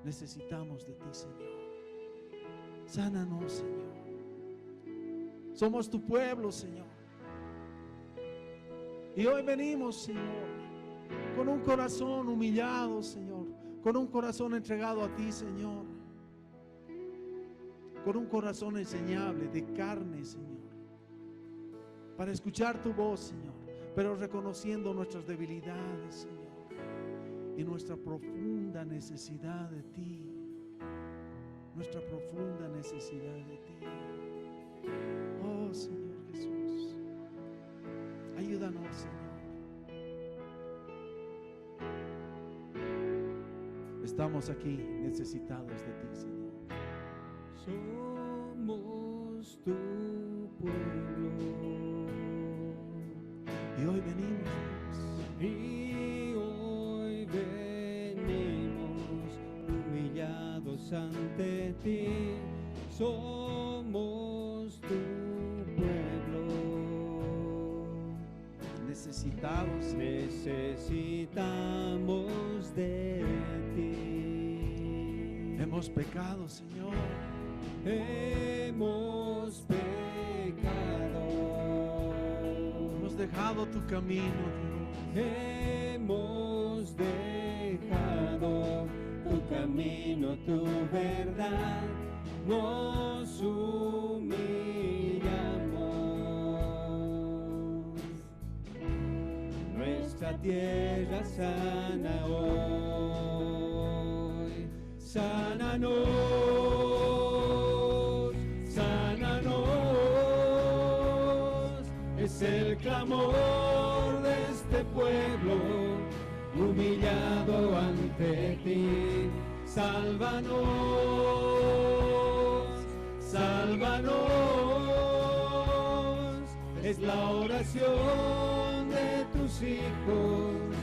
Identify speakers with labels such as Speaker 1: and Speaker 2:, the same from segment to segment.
Speaker 1: Necesitamos de ti, Señor. Sánanos, Señor. Somos tu pueblo, Señor. Y hoy venimos, Señor, con un corazón humillado, Señor, con un corazón entregado a ti, Señor, con un corazón enseñable de carne, Señor, para escuchar tu voz, Señor, pero reconociendo nuestras debilidades, Señor, y nuestra profunda necesidad de ti, nuestra profunda necesidad de ti. Oh, Señor Jesús, ayúdanos, Señor. Estamos aquí necesitados de ti, Señor.
Speaker 2: Somos tu pueblo.
Speaker 1: Y hoy venimos, Dios.
Speaker 2: Y hoy venimos humillados ante ti. Somos tu pueblo.
Speaker 1: Necesitados,
Speaker 2: Necesitamos de ti.
Speaker 1: hemos pecado, Señor.
Speaker 2: Hemos pecado.
Speaker 1: Hemos dejado tu camino, Dios.
Speaker 2: Hemos dejado tu camino, tu verdad. Nos humillamos. Nuestra tierra sana hoy. Sánanos, sánanos. Es el clamor de este pueblo humillado ante ti. Sálvanos, sálvanos. Es la oración de tus hijos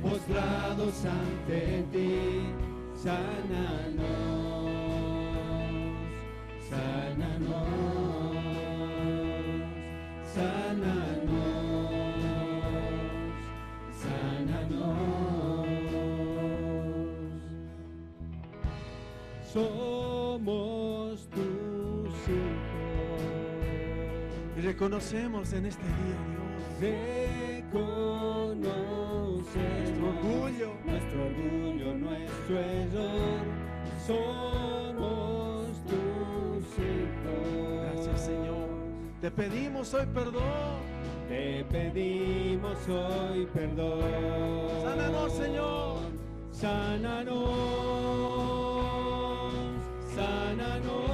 Speaker 2: postrados ante ti. Sánanos, sánanos, sánanos, sánanos. Somos tus hijos.
Speaker 1: Y reconocemos en este día, Dios,
Speaker 2: Reconocemos nuestro orgullo, nuestro error. Somos tus hijos.
Speaker 1: gracias, Señor. Te pedimos hoy perdón.
Speaker 2: Te pedimos hoy perdón.
Speaker 1: Sánanos, Señor.
Speaker 2: Sánanos, sánanos.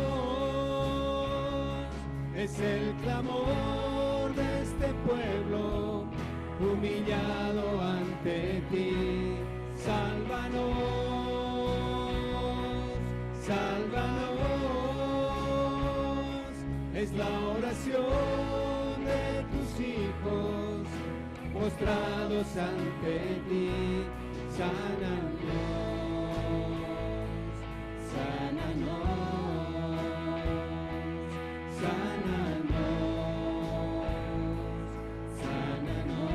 Speaker 2: Es el clamor de este pueblo humillado ante ti. Sálvanos, sálvanos. Es la oración de tus hijos postrados ante ti. Sánanos, sánanos, sánanos, sánanos.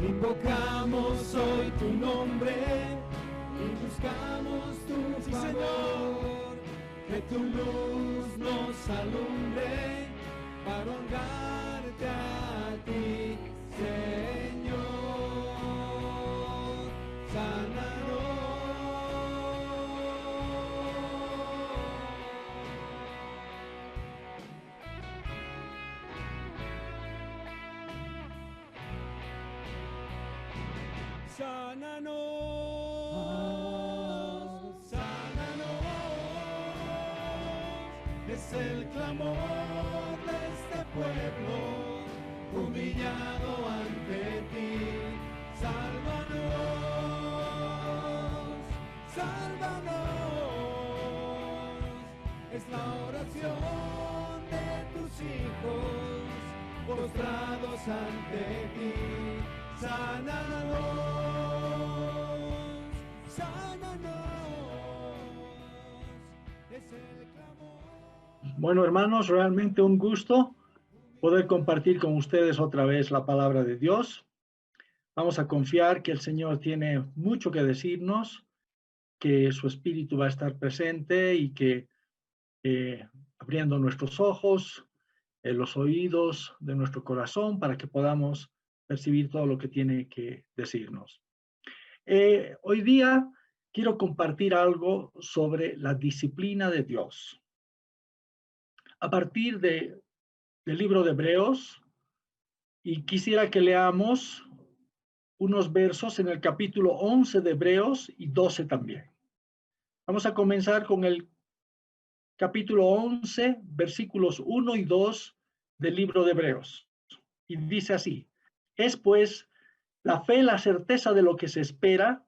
Speaker 2: Invocamos hoy tu nombre y buscamos tu favor. Que tu luz nos alumbre para honrarte a ti, Señor. Sánanos. Sánanos, sánanos. Es el clamor de este pueblo humillado ante ti. Sálvanos, sálvanos. Es la oración de tus hijos postrados ante ti. Sánanos, sánanos. Es el clamor.
Speaker 3: Bueno, hermanos, realmente un gusto poder compartir con ustedes otra vez la palabra de Dios. Vamos a confiar que el Señor tiene mucho que decirnos, que su Espíritu va a estar presente y que abriendo nuestros ojos, los oídos de nuestro corazón para que podamos percibir todo lo que tiene que decirnos. Hoy día quiero compartir algo sobre la disciplina de Dios. A partir del libro de Hebreos, y quisiera que leamos unos versos en el capítulo 11 de Hebreos y 12 también. Vamos a comenzar con el capítulo 11, versículos 1 y 2 del libro de Hebreos. Y dice así: es pues la fe, la certeza de lo que se espera,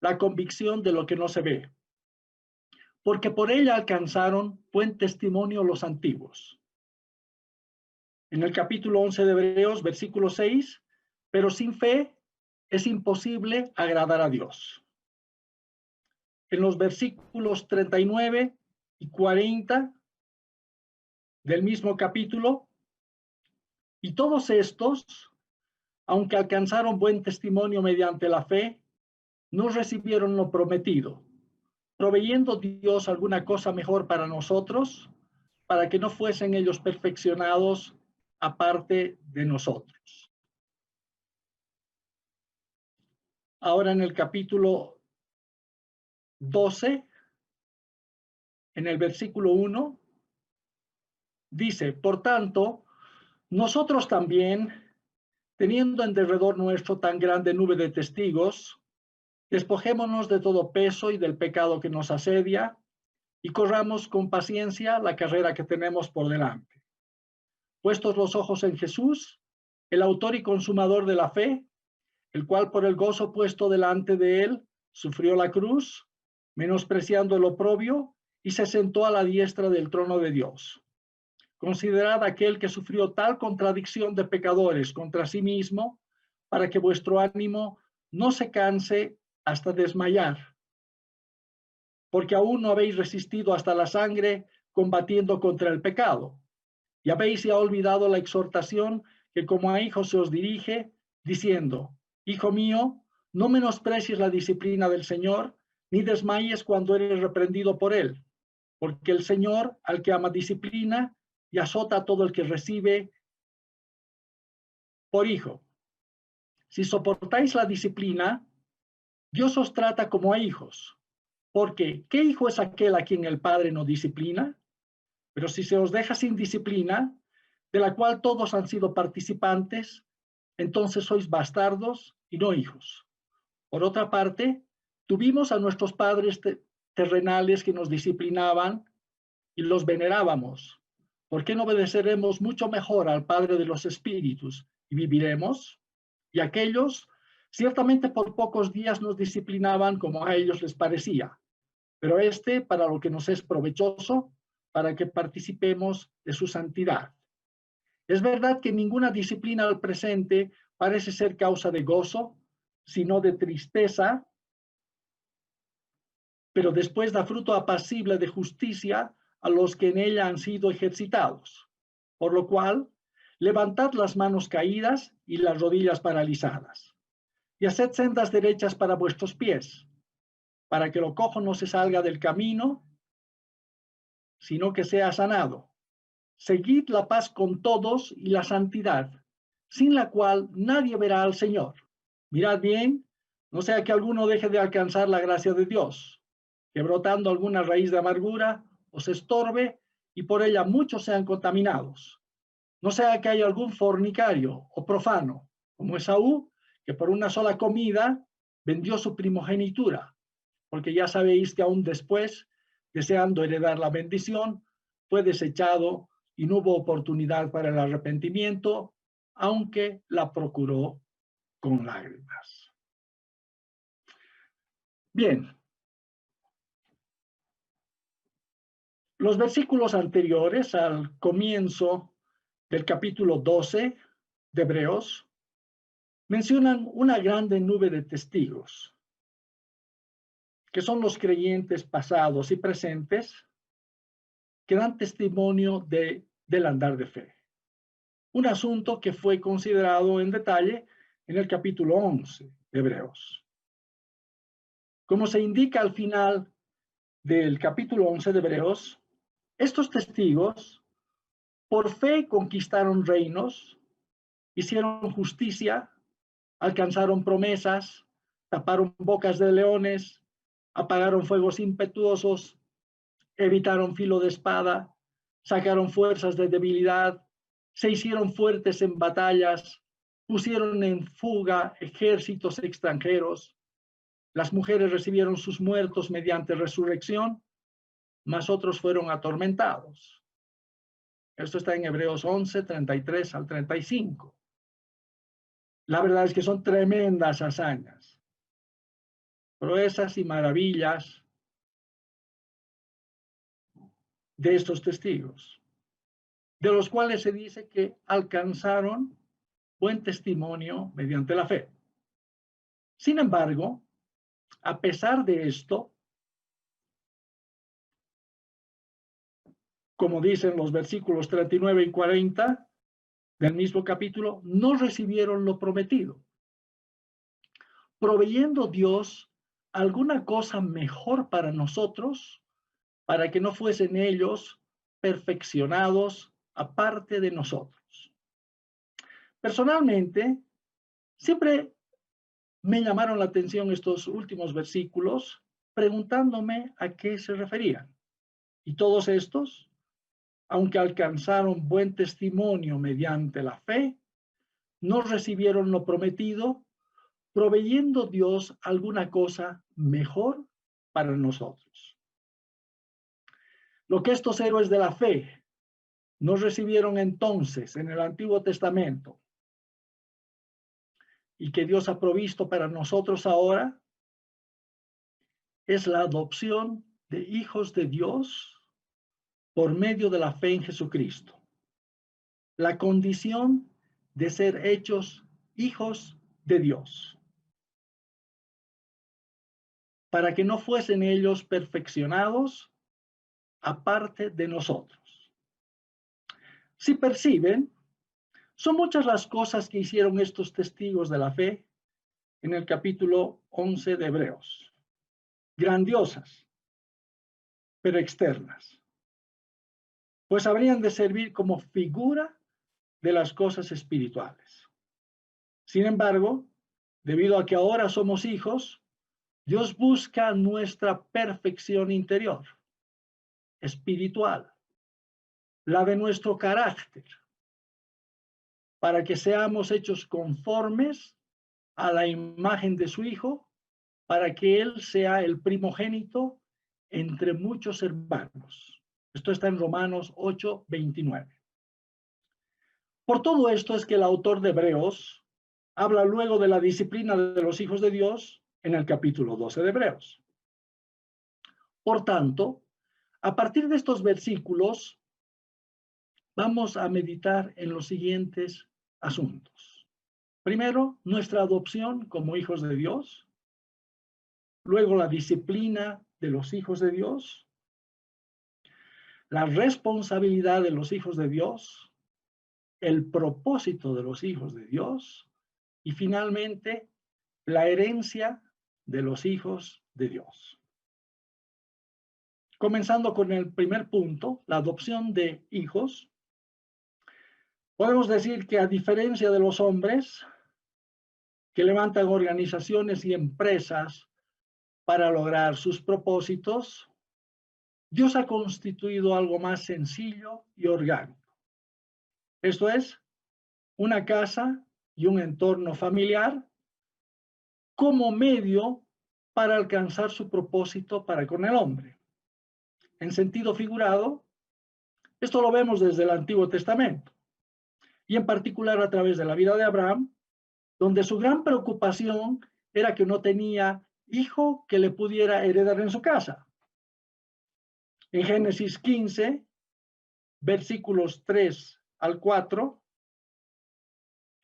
Speaker 3: la convicción de lo que no se ve. Porque por ella alcanzaron buen testimonio los antiguos. En el capítulo 11 de Hebreos, versículo 6, pero sin fe es imposible agradar a Dios. En los versículos 39 y 40 del mismo capítulo, y todos estos, aunque alcanzaron buen testimonio mediante la fe, no recibieron lo prometido, proveyendo Dios alguna cosa mejor para nosotros, para que no fuesen ellos perfeccionados aparte de nosotros. Ahora en el capítulo 12, en el versículo 1, dice: por tanto, nosotros también, teniendo en derredor nuestro tan grande nube de testigos, despojémonos de todo peso y del pecado que nos asedia, y corramos con paciencia la carrera que tenemos por delante. Puestos los ojos en Jesús, el autor y consumador de la fe, el cual por el gozo puesto delante de él sufrió la cruz, menospreciando el oprobio, y se sentó a la diestra del trono de Dios. Considerad aquel que sufrió tal contradicción de pecadores contra sí mismo, para que vuestro ánimo no se canse hasta desmayar, porque aún no habéis resistido hasta la sangre combatiendo contra el pecado, y habéis ya olvidado la exhortación que como a hijos se os dirige, diciendo: hijo mío, no menosprecies la disciplina del Señor, ni desmayes cuando eres reprendido por él, porque el Señor al que ama disciplina y azota a todo el que recibe por hijo. Si soportáis la disciplina, Dios os trata como a hijos, porque ¿qué hijo es aquel a quien el Padre no disciplina? Pero si se os deja sin disciplina, de la cual todos han sido participantes, entonces sois bastardos y no hijos. Por otra parte, tuvimos a nuestros padres terrenales que nos disciplinaban y los venerábamos. ¿Por qué no obedeceremos mucho mejor al Padre de los Espíritus y viviremos? Y aquellos, ciertamente por pocos días nos disciplinaban como a ellos les parecía, pero para lo que nos es provechoso, para que participemos de su santidad. Es verdad que ninguna disciplina al presente parece ser causa de gozo, sino de tristeza, pero después da fruto apacible de justicia a los que en ella han sido ejercitados. Por lo cual, levantad las manos caídas y las rodillas paralizadas, y haced sendas derechas para vuestros pies, para que lo cojo no se salga del camino, sino que sea sanado. Seguid la paz con todos y la santidad, sin la cual nadie verá al Señor. Mirad bien, no sea que alguno deje de alcanzar la gracia de Dios, que brotando alguna raíz de amargura os estorbe y por ella muchos sean contaminados. No sea que haya algún fornicario o profano, como Esaú, que por una sola comida vendió su primogenitura, porque ya sabéis que aún después, deseando heredar la bendición, fue desechado y no hubo oportunidad para el arrepentimiento, aunque la procuró con lágrimas. Bien. Los versículos anteriores al comienzo del capítulo 12 de Hebreos mencionan una grande nube de testigos, que son los creyentes pasados y presentes, que dan testimonio del andar de fe. Un asunto que fue considerado en detalle en el capítulo 11 de Hebreos. Como se indica al final del capítulo 11 de Hebreos, estos testigos por fe conquistaron reinos, hicieron justicia, alcanzaron promesas, taparon bocas de leones, apagaron fuegos impetuosos, evitaron filo de espada, sacaron fuerzas de debilidad, se hicieron fuertes en batallas, pusieron en fuga ejércitos extranjeros. Las mujeres recibieron sus muertos mediante resurrección, mas otros fueron atormentados. Esto está en Hebreos 11, 33 al 35. La verdad es que son tremendas hazañas, proezas y maravillas de estos testigos, de los cuales se dice que alcanzaron buen testimonio mediante la fe. Sin embargo, a pesar de esto, como dicen los versículos 39 y 40 del mismo capítulo, no recibieron lo prometido, proveyendo Dios alguna cosa mejor para nosotros, para que no fuesen ellos perfeccionados aparte de nosotros. Personalmente, siempre me llamaron la atención estos últimos versículos, preguntándome a qué se referían. Y todos estos, aunque alcanzaron buen testimonio mediante la fe, no recibieron lo prometido, proveyendo Dios alguna cosa mejor para nosotros. Lo que estos héroes de la fe no recibieron entonces en el Antiguo Testamento y que Dios ha provisto para nosotros ahora, es la adopción de hijos de Dios por medio de la fe en Jesucristo. La condición de ser hechos hijos de Dios, para que no fuesen ellos perfeccionados aparte de nosotros. Si perciben, son muchas las cosas que hicieron estos testigos de la fe en el capítulo 11 de Hebreos. Grandiosas, pero externas, pues habrían de servir como figura de las cosas espirituales. Sin embargo, debido a que ahora somos hijos, Dios busca nuestra perfección interior, espiritual, la de nuestro carácter, para que seamos hechos conformes a la imagen de su Hijo, para que Él sea el primogénito entre muchos hermanos. Esto está en Romanos 8, 29. Por todo esto es que el autor de Hebreos habla luego de la disciplina de los hijos de Dios en el capítulo 12 de Hebreos. Por tanto, a partir de estos versículos, vamos a meditar en los siguientes asuntos. Primero, nuestra adopción como hijos de Dios. Luego, la disciplina de los hijos de Dios. La responsabilidad de los hijos de Dios. El propósito de los hijos de Dios. Y finalmente, la herencia de los hijos de Dios. Comenzando con el primer punto, la adopción de hijos. Podemos decir que a diferencia de los hombres que levantan organizaciones y empresas para lograr sus propósitos, Dios ha constituido algo más sencillo y orgánico. Esto es, una casa y un entorno familiar como medio para alcanzar su propósito para con el hombre. En sentido figurado, esto lo vemos desde el Antiguo Testamento, y en particular a través de la vida de Abraham, donde su gran preocupación era que no tenía hijo que le pudiera heredar en su casa. En Génesis 15, versículos 3 al 4,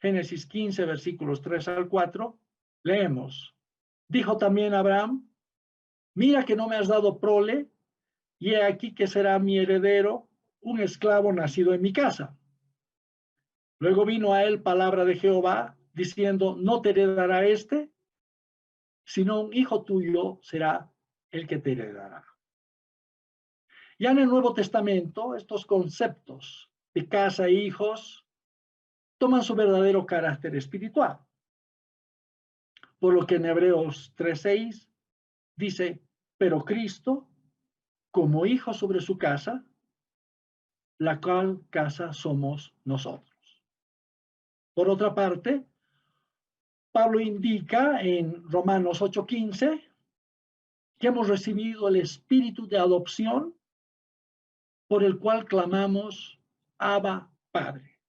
Speaker 3: Génesis 15, versículos 3 al 4, leemos: dijo también Abraham, mira que no me has dado prole, y he aquí que será mi heredero un esclavo nacido en mi casa. Luego vino a él palabra de Jehová, diciendo, no te heredará este, sino un hijo tuyo será el que te heredará. Ya en el Nuevo Testamento, estos conceptos de casa e hijos toman su verdadero carácter espiritual. Por lo que en Hebreos 3:6 dice, pero Cristo, como hijo sobre su casa, la cual casa somos nosotros. Por otra parte, Pablo indica en Romanos 8:15 que hemos recibido el espíritu de adopción por el cual clamamos, Abba, Padre.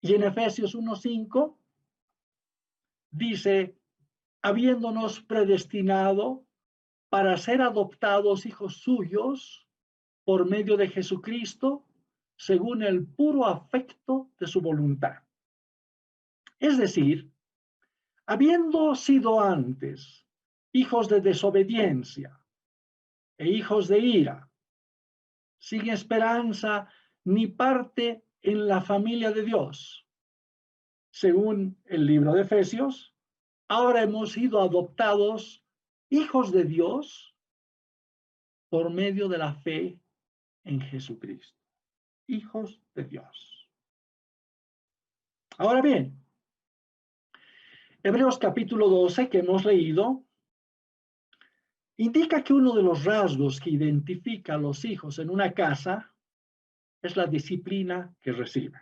Speaker 3: Y en Efesios 1:5 dice, habiéndonos predestinado para ser adoptados hijos suyos por medio de Jesucristo, según el puro afecto de su voluntad. Es decir, habiendo sido antes hijos de desobediencia e hijos de ira, sin esperanza ni parte en la familia de Dios, según el libro de Efesios, ahora hemos sido adoptados hijos de Dios por medio de la fe en Jesucristo. Hijos de Dios. Ahora bien, Hebreos capítulo 12 que hemos leído indica que uno de los rasgos que identifica a los hijos en una casa es la disciplina que reciben.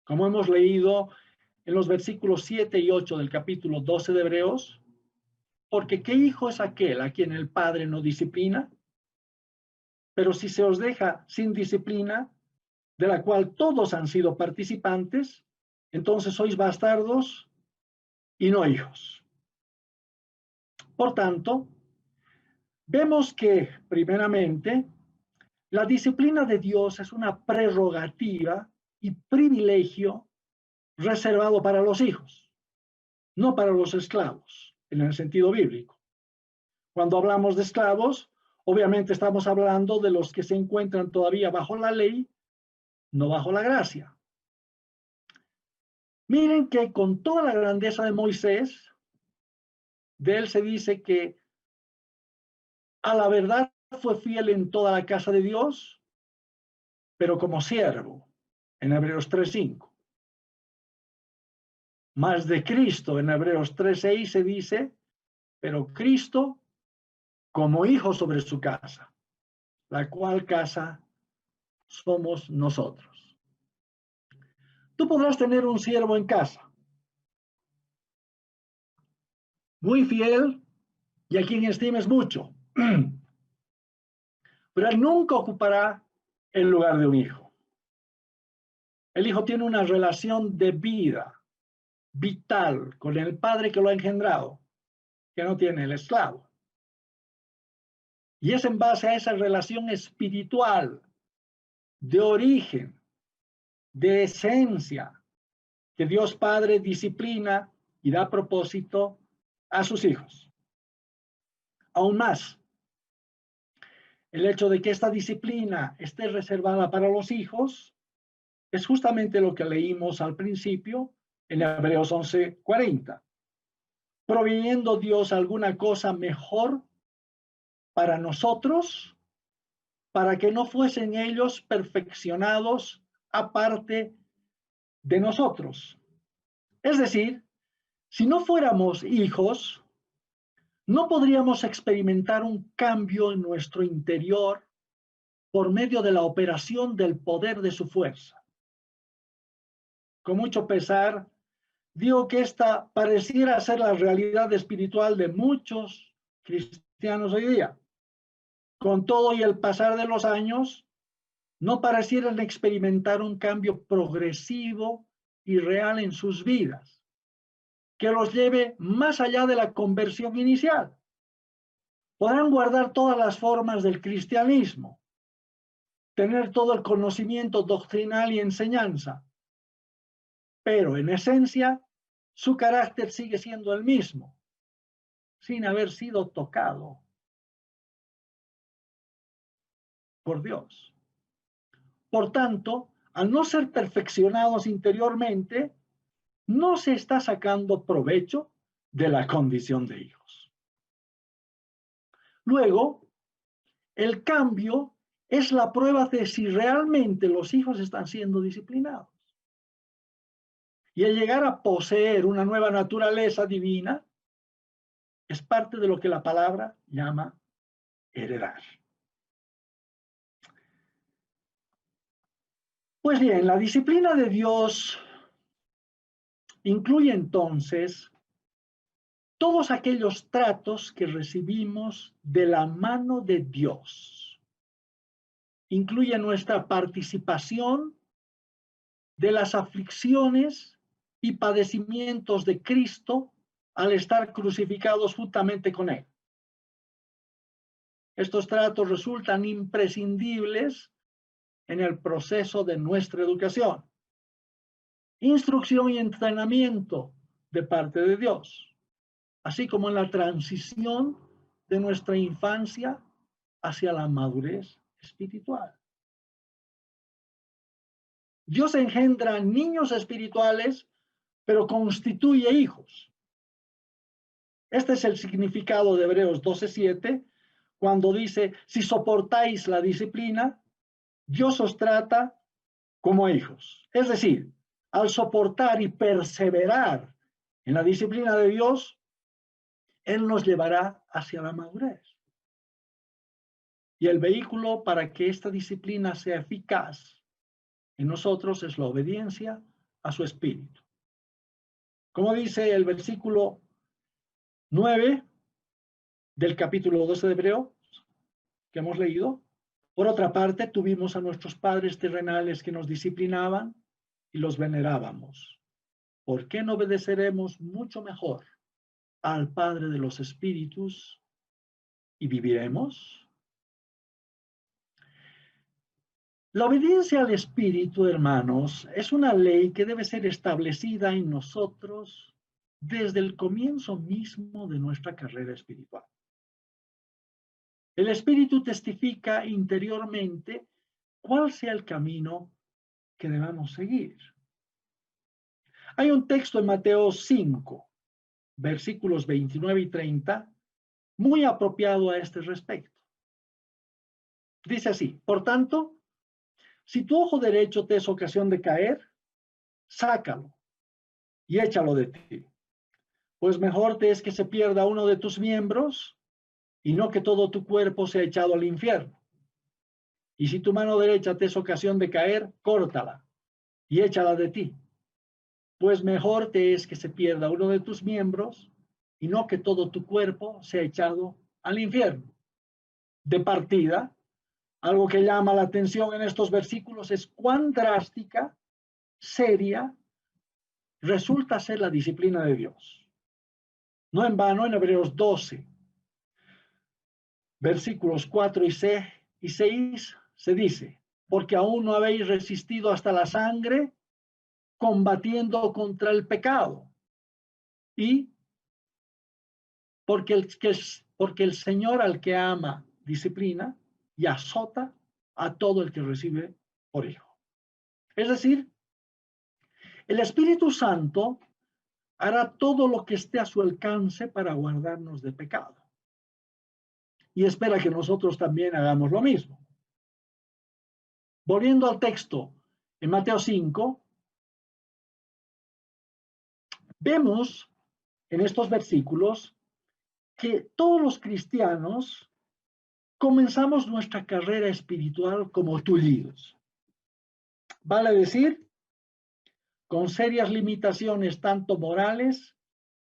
Speaker 3: Como hemos leído en los versículos 7 y 8 del capítulo 12 de Hebreos, porque ¿qué hijo es aquel a quien el padre no disciplina? Pero si se os deja sin disciplina, de la cual todos han sido participantes, entonces sois bastardos y no hijos. Por tanto, vemos que, primeramente, la disciplina de Dios es una prerrogativa y privilegio reservado para los hijos, no para los esclavos, en el sentido bíblico. Cuando hablamos de esclavos, obviamente estamos hablando de los que se encuentran todavía bajo la ley, no bajo la gracia. Miren que con toda la grandeza de Moisés, de él se dice que a la verdad fue fiel en toda la casa de Dios, pero como siervo, en Hebreos 3:5. Más de Cristo, en Hebreos 3:6 se dice, pero Cristo como hijo sobre su casa, la cual casa somos nosotros. Tú podrás tener un siervo en casa, muy fiel y a quien estimes mucho, pero él nunca ocupará el lugar de un hijo. El hijo tiene una relación de vida vital con el padre que lo ha engendrado, que no tiene el esclavo. Y es en base a esa relación espiritual, de origen, de esencia, que Dios Padre disciplina y da propósito a sus hijos. Aún más, el hecho de que esta disciplina esté reservada para los hijos es justamente lo que leímos al principio en Hebreos 11:40. Proveyendo Dios alguna cosa mejor para nosotros, para que no fuesen ellos perfeccionados aparte de nosotros. Es decir, si no fuéramos hijos, no podríamos experimentar un cambio en nuestro interior por medio de la operación del poder de su fuerza. Con mucho pesar, digo que esta pareciera ser la realidad espiritual de muchos cristianos hoy día. Con todo y el pasar de los años, no parecieran experimentar un cambio progresivo y real en sus vidas, que los lleve más allá de la conversión inicial. Podrán guardar todas las formas del cristianismo, tener todo el conocimiento doctrinal y enseñanza, pero en esencia su carácter sigue siendo el mismo, sin haber sido tocado por Dios. Por tanto, al no ser perfeccionados interiormente, no se está sacando provecho de la condición de hijos. Luego, el cambio es la prueba de si realmente los hijos están siendo disciplinados. Y el llegar a poseer una nueva naturaleza divina es parte de lo que la palabra llama heredar. Pues bien, la disciplina de Dios incluye entonces todos aquellos tratos que recibimos de la mano de Dios. Incluye nuestra participación de las aflicciones y padecimientos de Cristo al estar crucificados juntamente con Él. Estos tratos resultan imprescindibles en el proceso de nuestra educación, instrucción y entrenamiento de parte de Dios, así como en la transición de nuestra infancia hacia la madurez espiritual. Dios engendra niños espirituales, pero constituye hijos. Este es el significado de Hebreos 12:7, cuando dice, si soportáis la disciplina, Dios os trata como hijos. Es decir, al soportar y perseverar en la disciplina de Dios, Él nos llevará hacia la madurez. Y el vehículo para que esta disciplina sea eficaz en nosotros es la obediencia a su espíritu. Como dice el versículo 9 del capítulo 12 de Hebreos que hemos leído, por otra parte, tuvimos a nuestros padres terrenales que nos disciplinaban y los venerábamos. ¿Por qué no obedeceremos mucho mejor al Padre de los Espíritus y viviremos? La obediencia al Espíritu, hermanos, es una ley que debe ser establecida en nosotros desde el comienzo mismo de nuestra carrera espiritual. El Espíritu testifica interiormente cuál sea el camino que debamos seguir. Hay un texto en Mateo 5, versículos 29 y 30, muy apropiado a este respecto. Dice así, por tanto, si tu ojo derecho te es ocasión de caer, sácalo y échalo de ti. Pues mejor te es que se pierda uno de tus miembros y no que todo tu cuerpo sea echado al infierno. Y si tu mano derecha te es ocasión de caer, córtala y échala de ti. Pues mejor te es que se pierda uno de tus miembros y no que todo tu cuerpo sea echado al infierno. De partida, algo que llama la atención en estos versículos es cuán drástica, seria, resulta ser la disciplina de Dios. No en vano, en Hebreos 12, versículos 4 y 6, se dice, porque aún no habéis resistido hasta la sangre, combatiendo contra el pecado. Y porque el Señor al que ama disciplina y azota a todo el que recibe por hijo. Es decir, el Espíritu Santo hará todo lo que esté a su alcance para guardarnos de pecado. Y espera que nosotros también hagamos lo mismo. Volviendo al texto, en Mateo 5, vemos en estos versículos que todos los cristianos comenzamos nuestra carrera espiritual como tullidos. Vale decir, con serias limitaciones tanto morales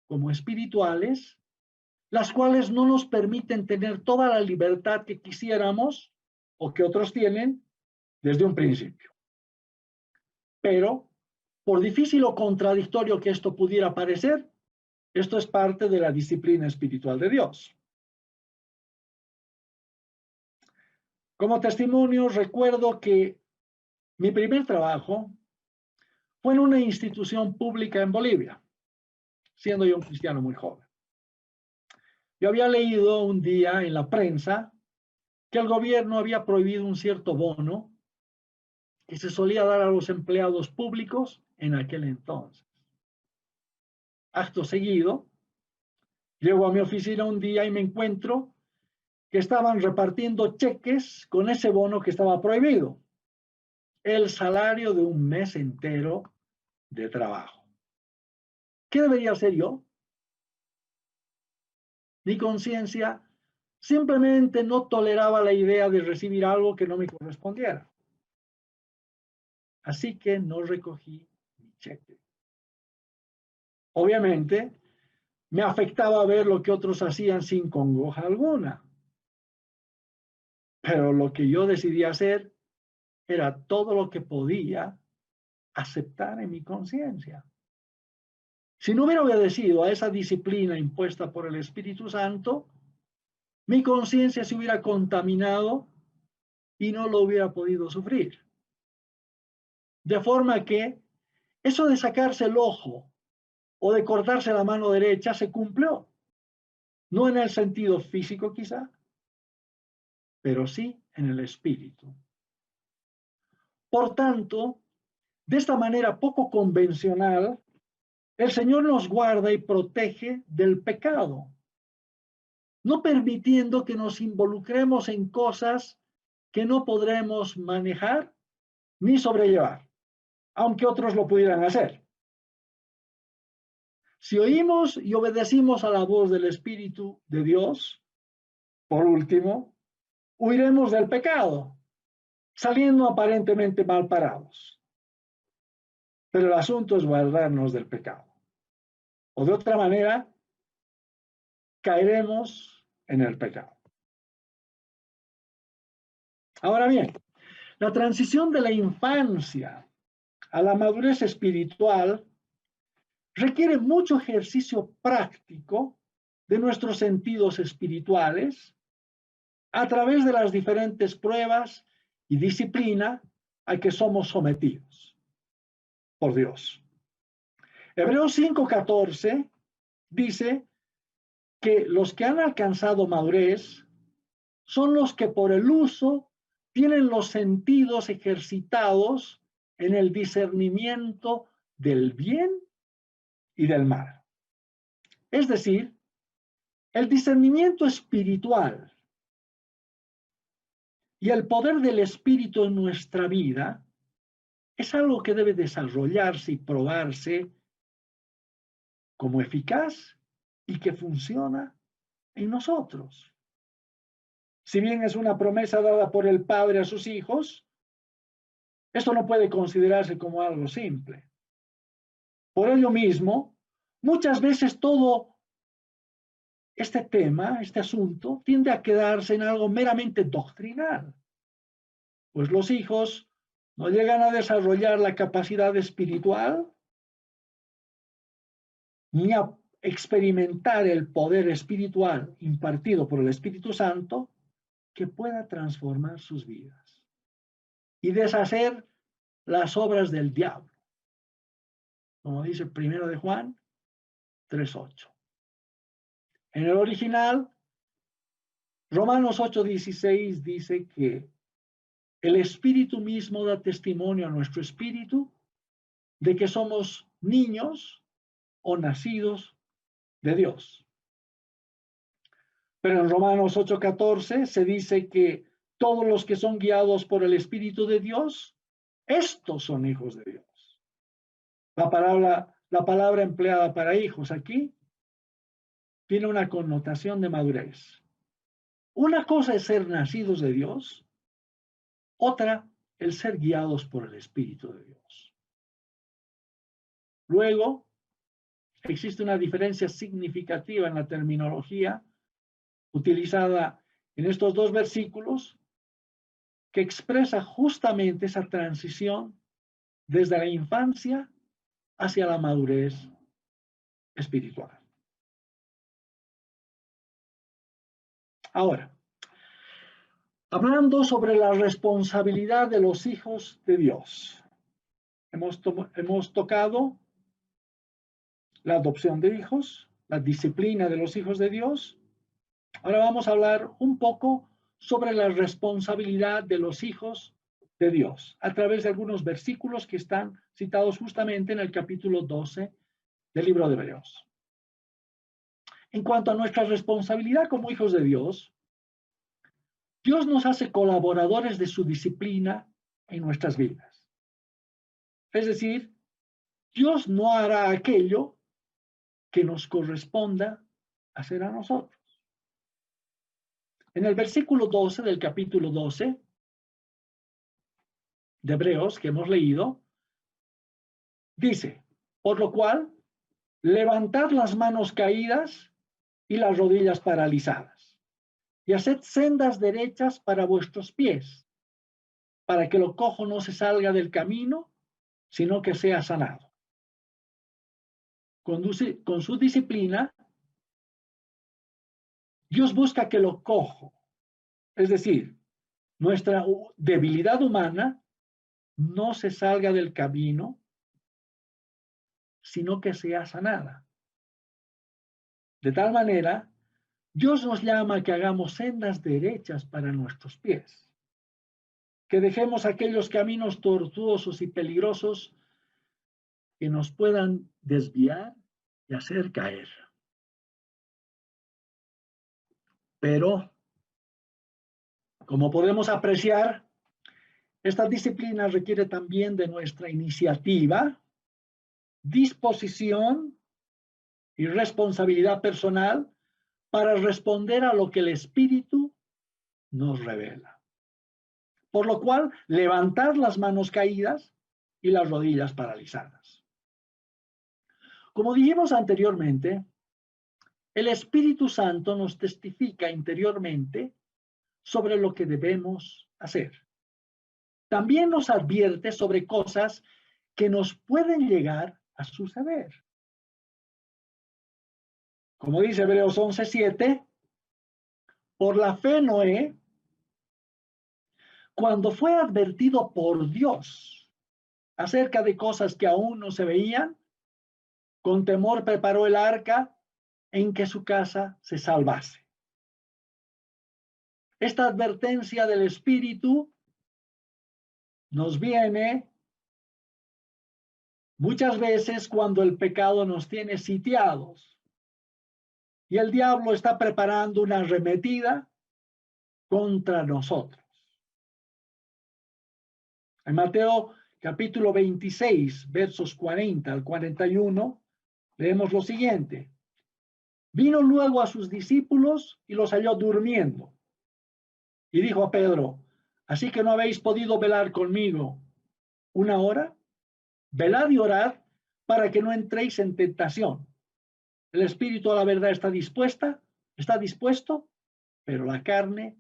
Speaker 3: como espirituales, las cuales no nos permiten tener toda la libertad que quisiéramos o que otros tienen desde un principio. Pero, por difícil o contradictorio que esto pudiera parecer, esto es parte de la disciplina espiritual de Dios. Como testimonio, recuerdo que mi primer trabajo fue en una institución pública en Bolivia, siendo yo un cristiano muy joven. Yo había leído un día en la prensa que el gobierno había prohibido un cierto bono que se solía dar a los empleados públicos en aquel entonces. Acto seguido, llego a mi oficina un día y me encuentro que estaban repartiendo cheques con ese bono que estaba prohibido, el salario de un mes entero de trabajo. ¿Qué debería hacer yo? Mi conciencia simplemente no toleraba la idea de recibir algo que no me correspondiera. Así que no recogí mi cheque. Obviamente, me afectaba ver lo que otros hacían sin congoja alguna. Pero lo que yo decidí hacer era todo lo que podía aceptar en mi conciencia. Si no hubiera obedecido a esa disciplina impuesta por el Espíritu Santo, mi conciencia se hubiera contaminado y no lo hubiera podido sufrir. De forma que eso de sacarse el ojo o de cortarse la mano derecha se cumplió. No en el sentido físico quizá, pero sí en el espíritu. Por tanto, de esta manera poco convencional, el Señor nos guarda y protege del pecado, no permitiendo que nos involucremos en cosas que no podremos manejar ni sobrellevar, aunque otros lo pudieran hacer. Si oímos y obedecimos a la voz del Espíritu de Dios, por último, huiremos del pecado, saliendo aparentemente mal parados. Pero el asunto es guardarnos del pecado. O de otra manera, caeremos en el pecado. Ahora bien, la transición de la infancia a la madurez espiritual requiere mucho ejercicio práctico de nuestros sentidos espirituales a través de las diferentes pruebas y disciplina a que somos sometidos por Dios. Hebreos 5:14 dice que los que han alcanzado madurez son los que por el uso tienen los sentidos ejercitados en el discernimiento del bien y del mal. Es decir, el discernimiento espiritual y el poder del Espíritu en nuestra vida es algo que debe desarrollarse y probarse como eficaz y que funciona en nosotros. Si bien es una promesa dada por el Padre a sus hijos, esto no puede considerarse como algo simple. Por ello mismo, muchas veces todo este tema, este asunto, tiende a quedarse en algo meramente doctrinal, pues los hijos no llegan a desarrollar la capacidad espiritual ni a experimentar el poder espiritual impartido por el Espíritu Santo que pueda transformar sus vidas y deshacer las obras del diablo, como dice 1 de Juan 3:8. En el original, Romanos 8:16 dice que el Espíritu mismo da testimonio a nuestro espíritu de que somos niños o nacidos de Dios. Pero en Romanos 8:14 se dice que todos los que son guiados por el Espíritu de Dios, estos son hijos de Dios. La palabra empleada para hijos aquí tiene una connotación de madurez. Una cosa es ser nacidos de Dios, otra el ser guiados por el Espíritu de Dios. Luego, existe una diferencia significativa en la terminología utilizada en estos dos versículos que expresa justamente esa transición desde la infancia hacia la madurez espiritual. Ahora, hablando sobre la responsabilidad de los hijos de Dios, hemos tocado la adopción de hijos, la disciplina de los hijos de Dios. Ahora vamos a hablar un poco sobre la responsabilidad de los hijos de Dios a través de algunos versículos que están citados justamente en el capítulo 12 del libro de Hebreos. En cuanto a nuestra responsabilidad como hijos de Dios, Dios nos hace colaboradores de su disciplina en nuestras vidas. Es decir, Dios no hará aquello que nos corresponda hacer a nosotros. En el versículo 12 del capítulo 12 de Hebreos que hemos leído, dice, por lo cual, levantad las manos caídas y las rodillas paralizadas, y haced sendas derechas para vuestros pies, para que lo cojo no se salga del camino, sino que sea sanado. Con su disciplina, Dios busca que lo cojo, es decir, nuestra debilidad humana, no se salga del camino, sino que sea sanada. De tal manera, Dios nos llama a que hagamos sendas derechas para nuestros pies, que dejemos aquellos caminos tortuosos y peligrosos que nos puedan desviar y hacer caer. Pero, como podemos apreciar, esta disciplina requiere también de nuestra iniciativa, disposición y responsabilidad personal para responder a lo que el Espíritu nos revela. Por lo cual, levantad las manos caídas y las rodillas paralizadas. Como dijimos anteriormente, el Espíritu Santo nos testifica interiormente sobre lo que debemos hacer. También nos advierte sobre cosas que nos pueden llegar a suceder. Como dice Hebreos 11:7, por la fe Noé, cuando fue advertido por Dios acerca de cosas que aún no se veían, con temor preparó el arca en que su casa se salvase. Esta advertencia del Espíritu nos viene muchas veces cuando el pecado nos tiene sitiados y el diablo está preparando una arremetida contra nosotros. En Mateo capítulo 26, versos 40 al 41, leemos lo siguiente. Vino luego a sus discípulos y los halló durmiendo. Y dijo a Pedro, ¿así que no habéis podido velar conmigo una hora? Velad y orad para que no entréis en tentación. El espíritu a la verdad está dispuesto, pero la carne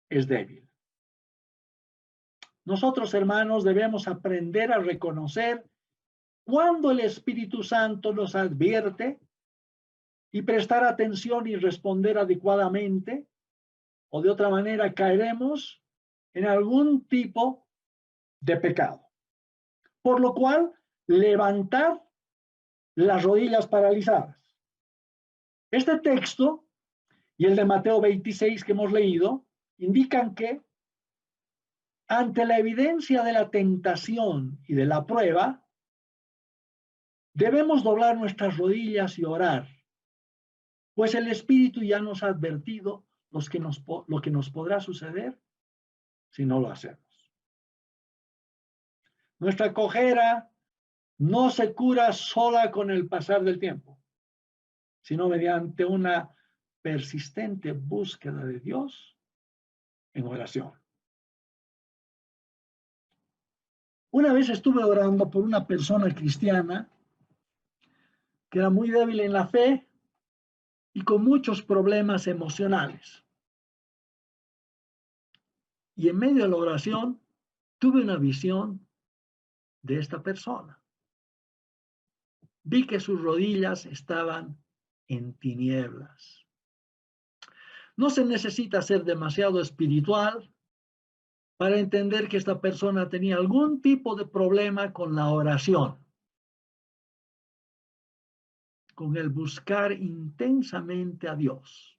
Speaker 3: es débil. Nosotros, hermanos, debemos aprender a reconocer cuando el Espíritu Santo nos advierte y prestar atención y responder adecuadamente, o de otra manera caeremos en algún tipo de pecado. Por lo cual, levantar las rodillas paralizadas. Este texto y el de Mateo 26 que hemos leído indican que ante la evidencia de la tentación y de la prueba, debemos doblar nuestras rodillas y orar, pues el Espíritu ya nos ha advertido lo que nos podrá suceder si no lo hacemos. Nuestra cojera no se cura sola con el pasar del tiempo, sino mediante una persistente búsqueda de Dios en oración. Una vez estuve orando por una persona cristiana que era muy débil en la fe y con muchos problemas emocionales. Y en medio de la oración tuve una visión de esta persona. Vi que sus rodillas estaban en tinieblas. No se necesita ser demasiado espiritual para entender que esta persona tenía algún tipo de problema con la oración, con el buscar intensamente a Dios,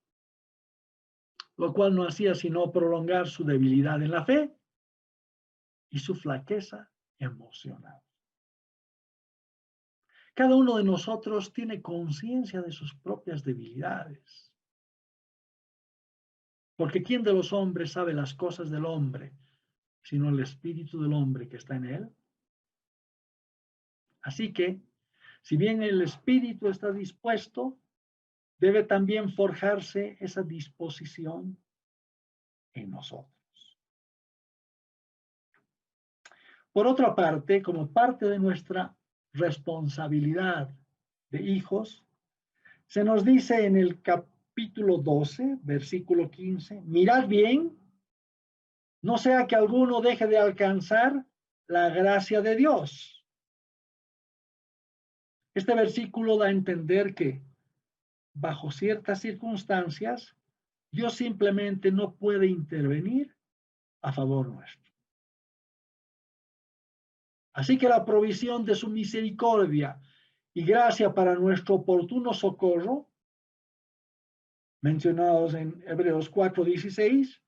Speaker 3: lo cual no hacía sino prolongar su debilidad en la fe y su flaqueza emocional. Cada uno de nosotros tiene conciencia de sus propias debilidades. Porque ¿quién de los hombres sabe las cosas del hombre, sino el espíritu del hombre que está en él? Así que, si bien el espíritu está dispuesto, debe también forjarse esa disposición en nosotros. Por otra parte, como parte de nuestra responsabilidad de hijos, se nos dice en el capítulo 12, versículo 15, mirad bien, no sea que alguno deje de alcanzar la gracia de Dios. Este versículo da a entender que, bajo ciertas circunstancias, Dios simplemente no puede intervenir a favor nuestro. Así que la provisión de su misericordia y gracia para nuestro oportuno socorro, mencionados en Hebreos 4:16,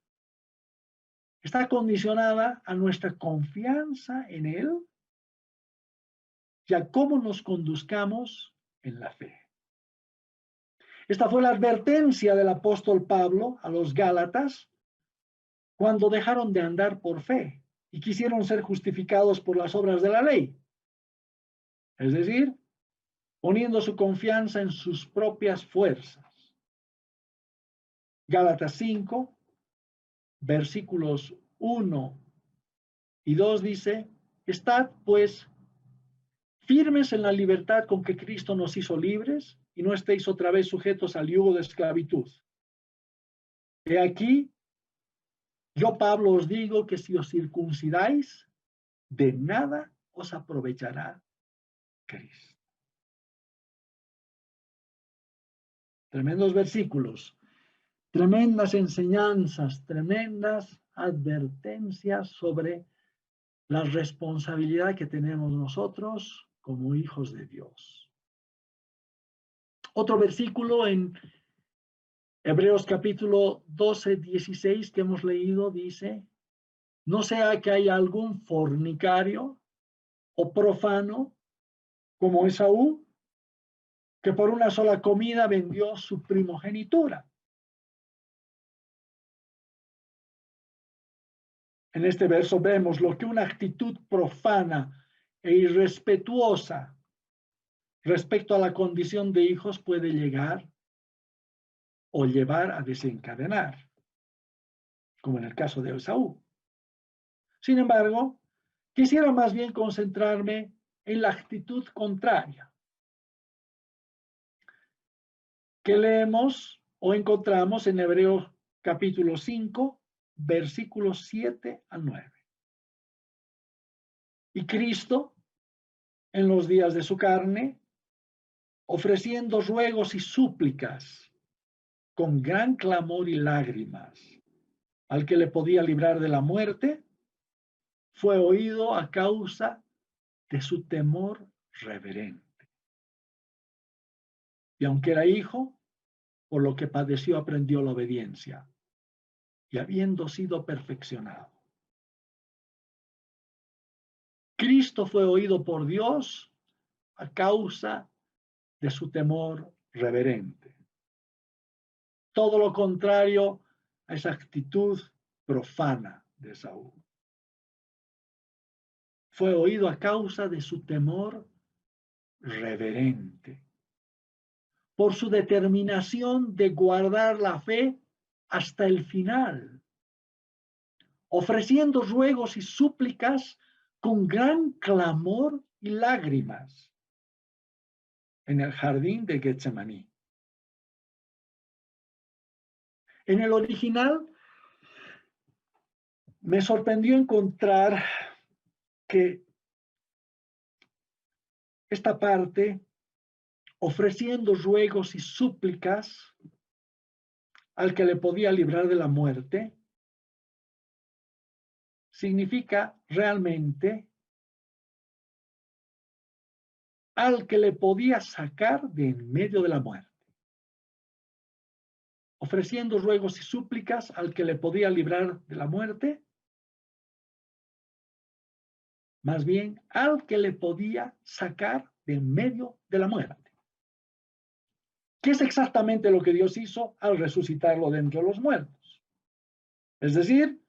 Speaker 3: está condicionada a nuestra confianza en Él y a cómo nos conduzcamos en la fe. Esta fue la advertencia del apóstol Pablo a los Gálatas cuando dejaron de andar por fe y quisieron ser justificados por las obras de la ley. Es decir, poniendo su confianza en sus propias fuerzas. Gálatas 5, versículos 1 y 2 dice, estad pues firmes en la libertad con que Cristo nos hizo libres y no estéis otra vez sujetos al yugo de esclavitud. He aquí, yo Pablo os digo que si os circuncidáis, de nada os aprovechará Cristo. Tremendos versículos, tremendas enseñanzas, tremendas advertencias sobre la responsabilidad que tenemos nosotros como hijos de Dios. Otro versículo en Hebreos capítulo 12, 16 que hemos leído dice, no sea que haya algún fornicario o profano como Esaú, que por una sola comida vendió su primogenitura. En este verso vemos lo que una actitud profana e irrespetuosa respecto a la condición de hijos puede llegar o llevar a desencadenar, como en el caso de Esaú. Sin embargo, quisiera más bien concentrarme en la actitud contraria que leemos o encontramos en Hebreos capítulo 5, versículos 7 a 9. Y Cristo, en los días de su carne, ofreciendo ruegos y súplicas con gran clamor y lágrimas al que le podía librar de la muerte, fue oído a causa de su temor reverente. Y aunque era hijo, por lo que padeció aprendió la obediencia, y habiendo sido perfeccionado. Cristo fue oído por Dios a causa de su temor reverente. Todo lo contrario a esa actitud profana de Saúl. Fue oído a causa de su temor reverente, por su determinación de guardar la fe hasta el final, ofreciendo ruegos y súplicas con gran clamor y lágrimas en el jardín de Getsemaní. En el original me sorprendió encontrar que esta parte, ofreciendo ruegos y súplicas al que le podía librar de la muerte, significa realmente al que le podía sacar de en medio de la muerte. Ofreciendo ruegos y súplicas al que le podía librar de la muerte, más bien al que le podía sacar de en medio de la muerte. ¿Qué es exactamente lo que Dios hizo al resucitarlo de entre los muertos? Es decir,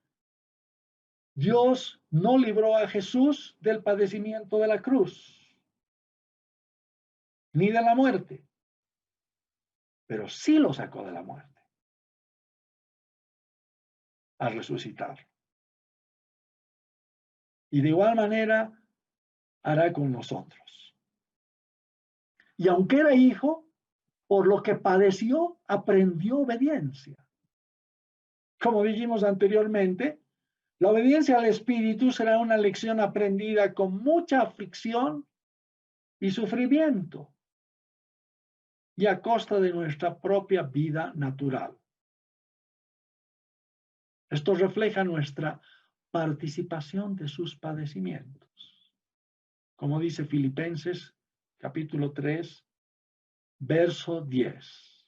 Speaker 3: Dios no libró a Jesús del padecimiento de la cruz, ni de la muerte, pero sí lo sacó de la muerte al resucitar. Y de igual manera hará con nosotros. Y aunque era hijo, por lo que padeció, aprendió obediencia. Como dijimos anteriormente, la obediencia al Espíritu será una lección aprendida con mucha aflicción y sufrimiento, y a costa de nuestra propia vida natural. Esto refleja nuestra participación de sus padecimientos. Como dice Filipenses capítulo 3, verso 10.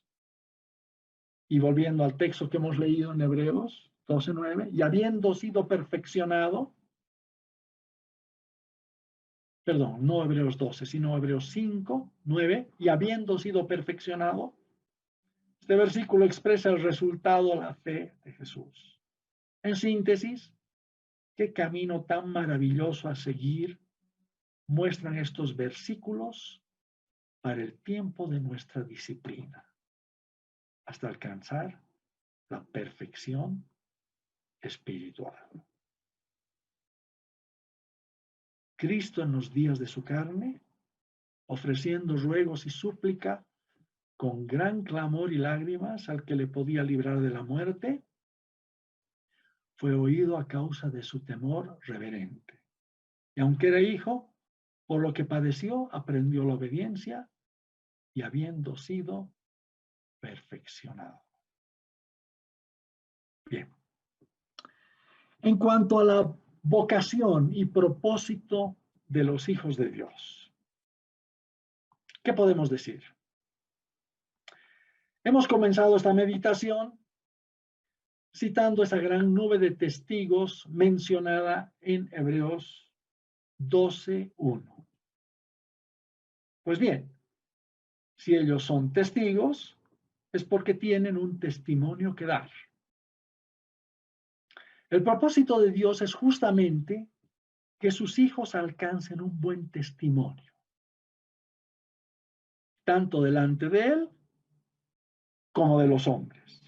Speaker 3: Y volviendo al texto que hemos leído en Hebreos 12:9, y habiendo sido perfeccionado, perdón, no Hebreos 12, sino Hebreos 5:9, y habiendo sido perfeccionado, este versículo expresa el resultado de la fe de Jesús. En síntesis, qué camino tan maravilloso a seguir muestran estos versículos para el tiempo de nuestra disciplina, hasta alcanzar la perfección espiritual. Cristo en los días de su carne, ofreciendo ruegos y súplica con gran clamor y lágrimas al que le podía librar de la muerte, fue oído a causa de su temor reverente. Y aunque era hijo, por lo que padeció, aprendió la obediencia y habiendo sido perfeccionado. Bien. En cuanto a la vocación y propósito de los hijos de Dios, ¿qué podemos decir? Hemos comenzado esta meditación citando esa gran nube de testigos mencionada en Hebreos 12:1. Pues bien, si ellos son testigos, es porque tienen un testimonio que dar. El propósito de Dios es justamente que sus hijos alcancen un buen testimonio, tanto delante de Él como de los hombres.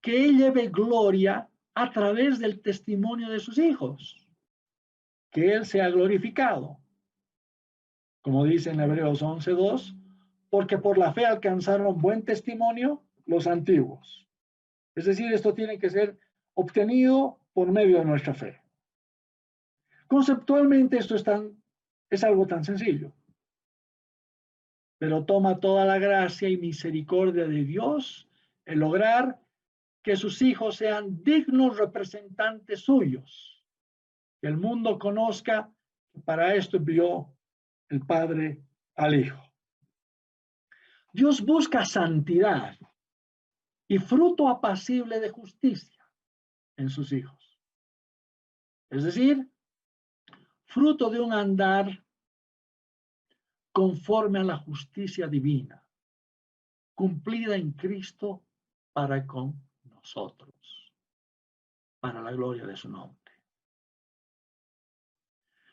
Speaker 3: Que Él lleve gloria a través del testimonio de sus hijos, que Él sea glorificado. Como dice en Hebreos 11:2, porque por la fe alcanzaron buen testimonio los antiguos. Es decir, esto tiene que ser obtenido por medio de nuestra fe. Conceptualmente esto es algo tan sencillo, pero toma toda la gracia y misericordia de Dios en lograr que sus hijos sean dignos representantes suyos, que el mundo conozca que para esto envió el Padre al Hijo. Dios busca santidad y fruto apacible de justicia en sus hijos. Es decir, fruto de un andar conforme a la justicia divina, cumplida en Cristo para con nosotros, para la gloria de su nombre.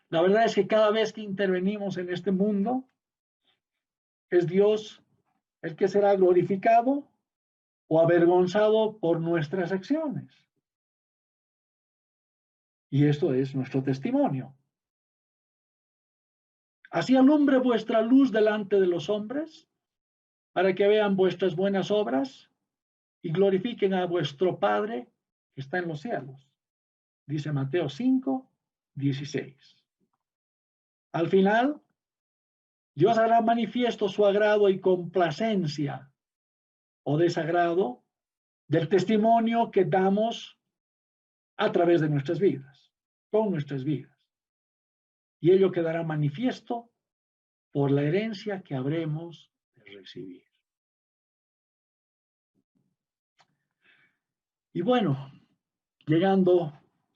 Speaker 3: La verdad es que cada vez que intervenimos en este mundo, es Dios el que será glorificado o avergonzado por nuestras acciones. Y esto es nuestro testimonio. Así alumbre vuestra luz delante de los hombres, para que vean vuestras buenas obras y glorifiquen a vuestro Padre que está en los cielos. Dice Mateo 5:16. Al final, Dios hará manifiesto su agrado y complacencia o desagrado del testimonio que damos a través de nuestras vidas, con nuestras vidas. Y ello quedará manifiesto por la herencia que habremos de recibir. Y bueno, llegando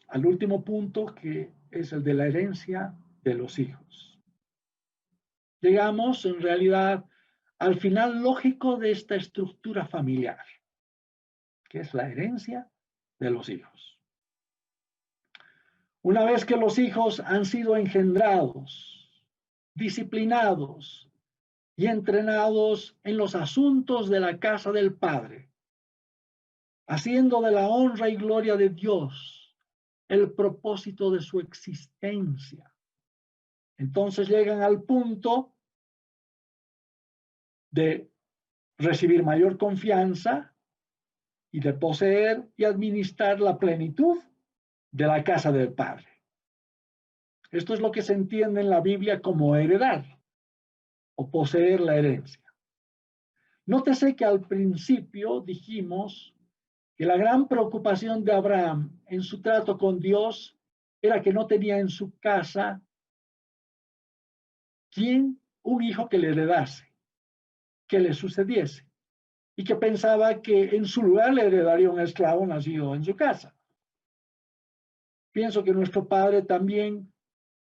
Speaker 3: al último punto que es el de la herencia de los hijos. Llegamos en realidad al final lógico de esta estructura familiar, que es la herencia de los hijos. Una vez que los hijos han sido engendrados, disciplinados y entrenados en los asuntos de la casa del Padre, haciendo de la honra y gloria de Dios el propósito de su existencia, entonces llegan al punto de recibir mayor confianza y de poseer y administrar la plenitud de la casa del Padre. Esto es lo que se entiende en la Biblia como heredar o poseer la herencia. Nótese que al principio dijimos que la gran preocupación de Abraham en su trato con Dios era que no tenía en su casa un hijo que le heredase, que le sucediese, y que pensaba que en su lugar le heredaría un esclavo nacido en su casa. Pienso que nuestro Padre también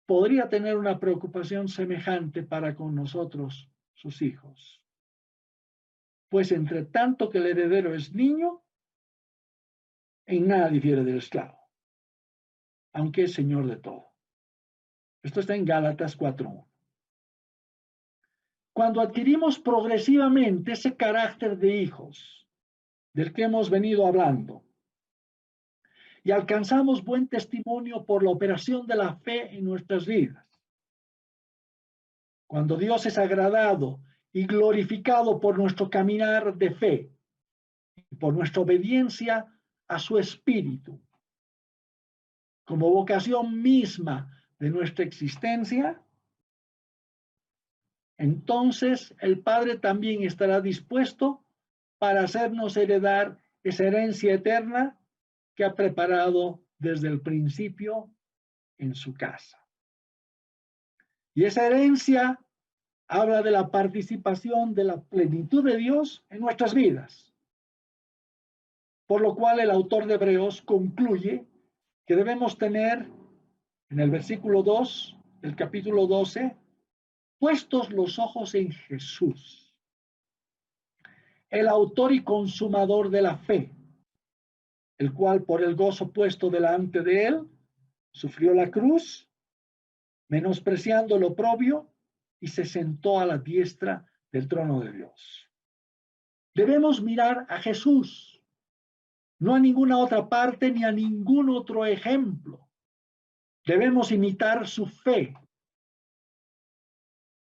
Speaker 3: podría tener una preocupación semejante para con nosotros, sus hijos. Pues entre tanto que el heredero es niño, en nada difiere del esclavo, aunque es señor de todo. Esto está en Gálatas 4:1. Cuando adquirimos progresivamente ese carácter de hijos del que hemos venido hablando y alcanzamos buen testimonio por la operación de la fe en nuestras vidas, cuando Dios es agradado y glorificado por nuestro caminar de fe y por nuestra obediencia a su espíritu, como vocación misma de nuestra existencia, entonces el Padre también estará dispuesto para hacernos heredar esa herencia eterna que ha preparado desde el principio en su casa. Y esa herencia habla de la participación de la plenitud de Dios en nuestras vidas. Por lo cual el autor de Hebreos concluye que debemos tener, en el versículo 2 del capítulo 12, puestos los ojos en Jesús, el autor y consumador de la fe, el cual por el gozo puesto delante de él, sufrió la cruz, menospreciando el oprobio, y se sentó a la diestra del trono de Dios. Debemos mirar a Jesús, no a ninguna otra parte ni a ningún otro ejemplo. Debemos imitar su fe,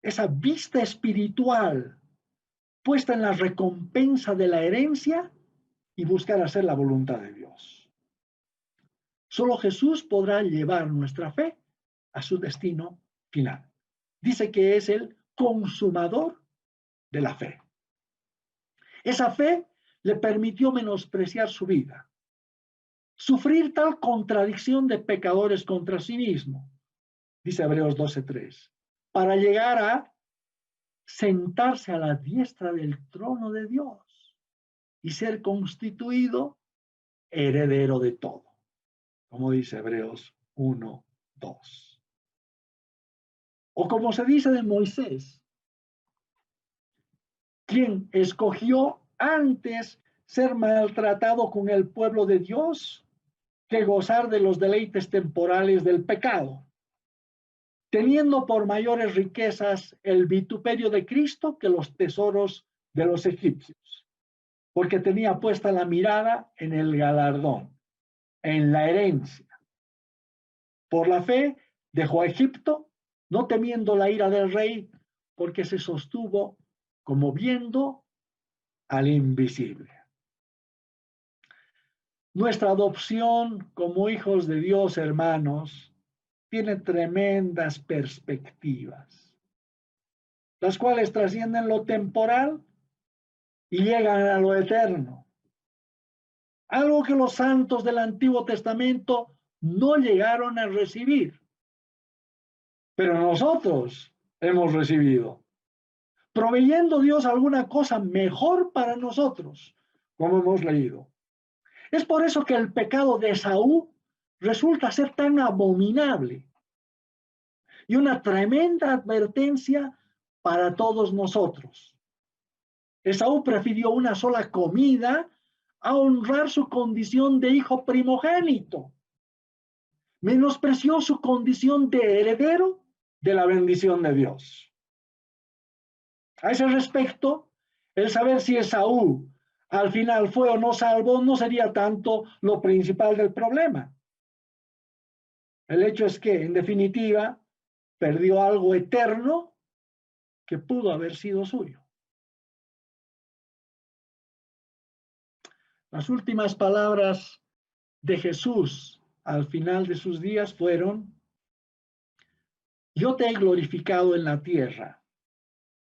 Speaker 3: esa vista espiritual puesta en la recompensa de la herencia y buscar hacer la voluntad de Dios. Solo Jesús podrá llevar nuestra fe a su destino final. Dice que es el consumador de la fe. Esa fe le permitió menospreciar su vida, sufrir tal contradicción de pecadores contra sí mismo, dice Hebreos 12:3, para llegar a sentarse a la diestra del trono de Dios y ser constituido heredero de todo, como dice Hebreos 1:2. O como se dice de Moisés, quien escogió antes ser maltratado con el pueblo de Dios que gozar de los deleites temporales del pecado, teniendo por mayores riquezas el vituperio de Cristo que los tesoros de los egipcios, porque tenía puesta la mirada en el galardón, en la herencia. Por la fe dejó a Egipto, no temiendo la ira del rey, porque se sostuvo como viendo al invisible. Nuestra adopción como hijos de Dios, hermanos, tiene tremendas perspectivas, las cuales trascienden lo temporal y llegan a lo eterno. Algo que los santos del Antiguo Testamento no llegaron a recibir, pero nosotros hemos recibido, proveyendo Dios alguna cosa mejor para nosotros, como hemos leído. Es por eso que el pecado de Esaú resulta ser tan abominable y una tremenda advertencia para todos nosotros. Esaú prefirió una sola comida a honrar su condición de hijo primogénito. Menospreció su condición de heredero de la bendición de Dios. A ese respecto, el saber si Esaú al final fue o no salvo no sería tanto lo principal del problema. El hecho es que, en definitiva, perdió algo eterno que pudo haber sido suyo. Las últimas palabras de Jesús al final de sus días fueron: yo te he glorificado en la tierra.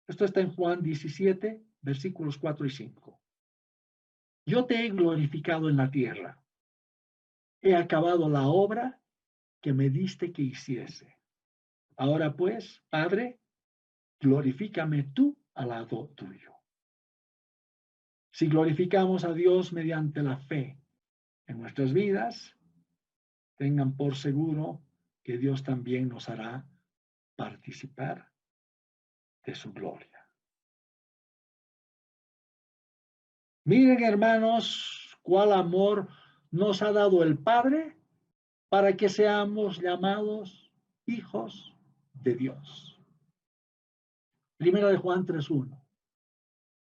Speaker 3: Esto está en Juan 17, versículos 4 y 5. Yo te he glorificado en la tierra. He acabado la obra que me diste que hiciese. Ahora pues, Padre, glorifícame tú al lado tuyo. Si glorificamos a Dios mediante la fe en nuestras vidas, tengan por seguro que Dios también nos hará participar de su gloria. Miren, hermanos, cuál amor nos ha dado el Padre para que seamos llamados hijos de Dios. Primera de Juan 3:1.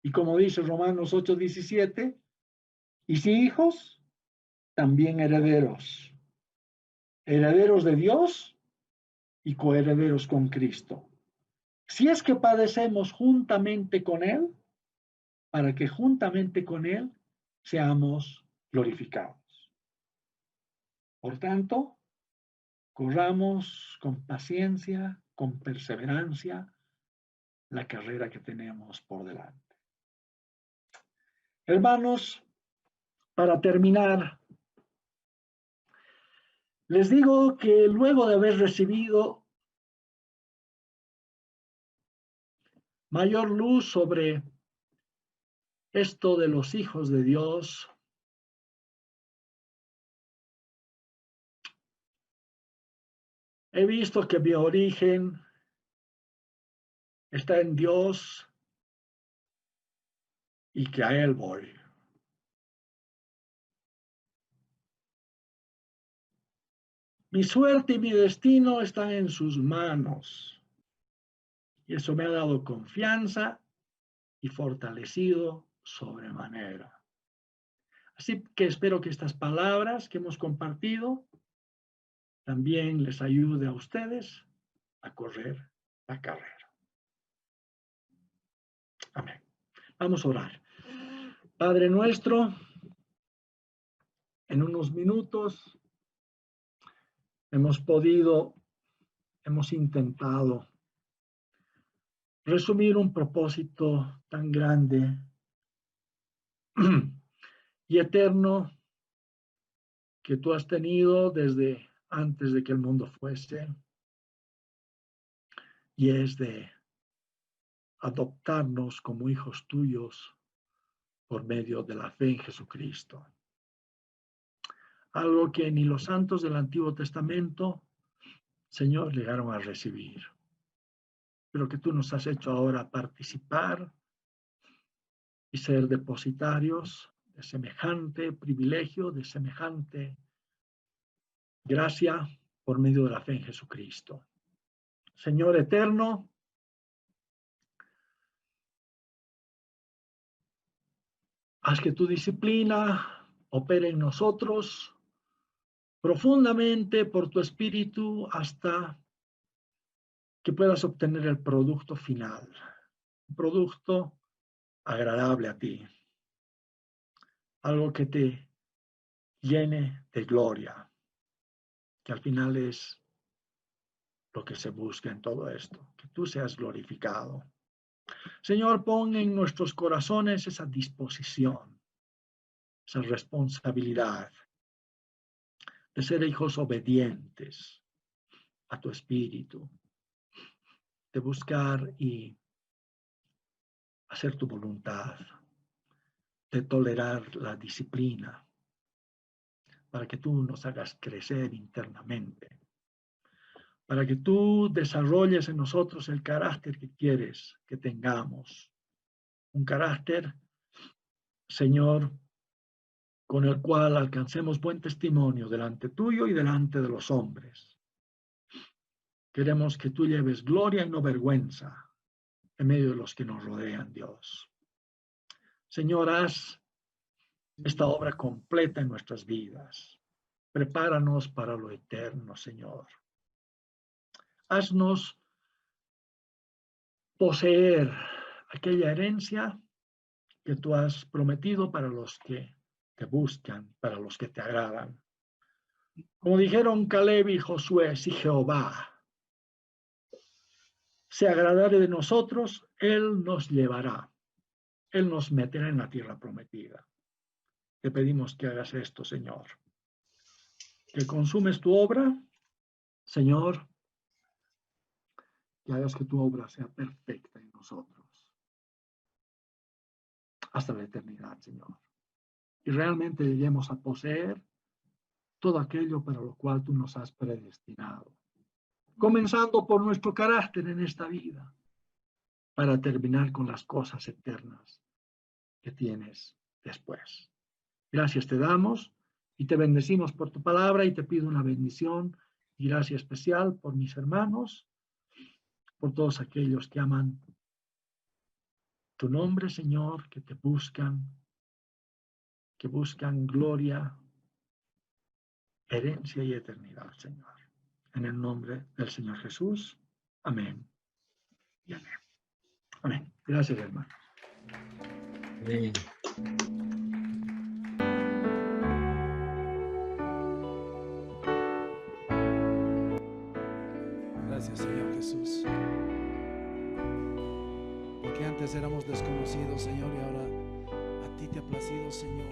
Speaker 3: Y como dice Romanos 8:17, y si hijos, también herederos. Herederos de Dios y coherederos con Cristo. Si es que padecemos juntamente con Él, para que juntamente con Él seamos glorificados. Por tanto, corramos con paciencia, con perseverancia, la carrera que tenemos por delante. Hermanos, para terminar, les digo que luego de haber recibido mayor luz sobre esto de los hijos de Dios, he visto que mi origen está en Dios y que a Él voy. Mi suerte y mi destino están en sus manos. Y eso me ha dado confianza y fortalecido sobremanera. Así que espero que estas palabras que hemos compartido también les ayude a ustedes a correr la carrera. Amén. Vamos a orar. Padre nuestro, en unos minutos hemos intentado resumir un propósito tan grande y eterno que tú has tenido desde antes de que el mundo fuese, y es de adoptarnos como hijos tuyos por medio de la fe en Jesucristo. Algo que ni los santos del Antiguo Testamento, Señor, llegaron a recibir, pero que tú nos has hecho ahora participar y ser depositarios de semejante privilegio, de semejante gracia por medio de la fe en Jesucristo. Señor eterno, haz que tu disciplina opere en nosotros profundamente por tu espíritu hasta que puedas obtener el producto final, un producto agradable a ti, algo que te llene de gloria, que al final es lo que se busca en todo esto, que tú seas glorificado. Señor, pon en nuestros corazones esa disposición, esa responsabilidad de ser hijos obedientes a tu espíritu, de buscar y hacer tu voluntad, de tolerar la disciplina, para que tú nos hagas crecer internamente, para que tú desarrolles en nosotros el carácter que quieres que tengamos. Un carácter, Señor, con el cual alcancemos buen testimonio delante tuyo y delante de los hombres. Queremos que tú lleves gloria y no vergüenza en medio de los que nos rodean, Dios. Señor, haz esta obra completa en nuestras vidas. Prepáranos para lo eterno, Señor. Haznos poseer aquella herencia que tú has prometido para los que te buscan, para los que te agradan. Como dijeron Caleb y Josué, si Jehová se agradare de nosotros, Él nos llevará. Él nos meterá en la tierra prometida. Te pedimos que hagas esto, Señor. Que consumes tu obra, Señor. Que hagas que tu obra sea perfecta en nosotros. Hasta la eternidad, Señor. Y realmente lleguemos a poseer todo aquello para lo cual tú nos has predestinado. Comenzando por nuestro carácter en esta vida, para terminar con las cosas eternas que tienes después. Gracias te damos y te bendecimos por tu palabra y te pido una bendición y gracia especial por mis hermanos, por todos aquellos que aman tu nombre, Señor, que te buscan, que buscan gloria, herencia y eternidad, Señor. En el nombre del Señor Jesús. Amén. Y amén. Amén. Gracias, hermano.
Speaker 4: Amén.
Speaker 1: Gracias, Señor Jesús. Porque antes éramos desconocidos, Señor, y ahora a ti te ha placido, Señor,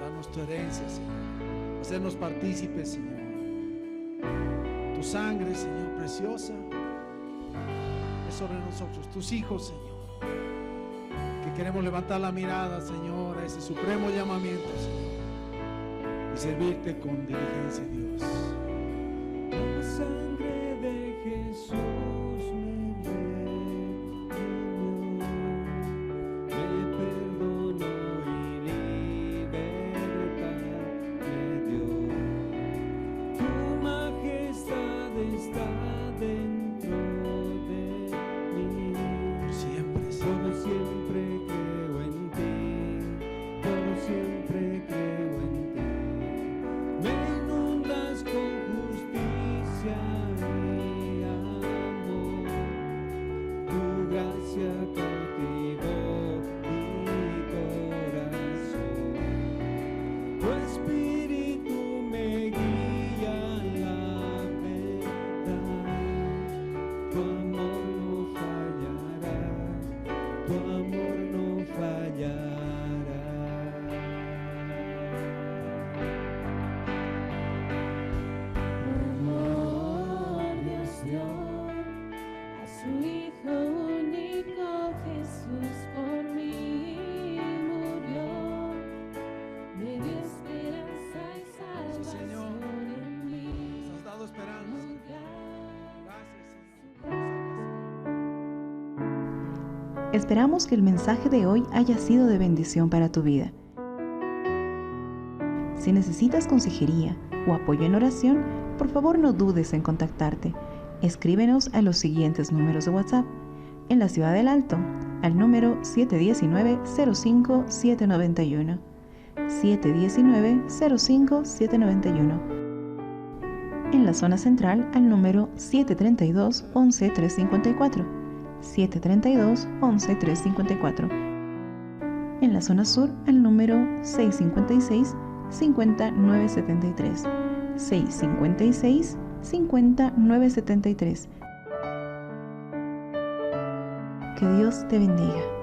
Speaker 1: darnos tu herencia, Señor, hacernos partícipes, Señor. Tu sangre, Señor, preciosa, es sobre nosotros, tus hijos, Señor, que queremos levantar la mirada, Señor, a ese supremo llamamiento, Señor, y servirte con diligencia, Dios.
Speaker 2: La sangre de Jesús me redimió, me perdonó y libertad me dio. Tu majestad está dentro de mí.
Speaker 1: Por siempre,
Speaker 2: Por
Speaker 1: Señor.
Speaker 2: siempre creo en ti, por siempre creo en ti. Me inundas con justicia y amor. Tu gracia cautivó mi corazón. Tu espíritu me guía a la verdad. Tu amor no fallará. Tu amor no fallará.
Speaker 5: Amor Dios dio a su Hijo único, Jesús por mí murió, me dio esperanza y
Speaker 1: Sí, Señor.
Speaker 5: salvación en mí.
Speaker 1: Nos has dado esperanza.
Speaker 6: Esperamos que el mensaje de hoy haya sido de bendición para tu vida. Si necesitas consejería o apoyo en oración, por favor no dudes en contactarte. Escríbenos a los siguientes números de WhatsApp. En la Ciudad del Alto, al número 719-05-791. 719-05-791. En la zona central, al número 732-11-354. 732-11-354. En la zona sur, al número 656-5973. 656-5973. Que Dios te bendiga.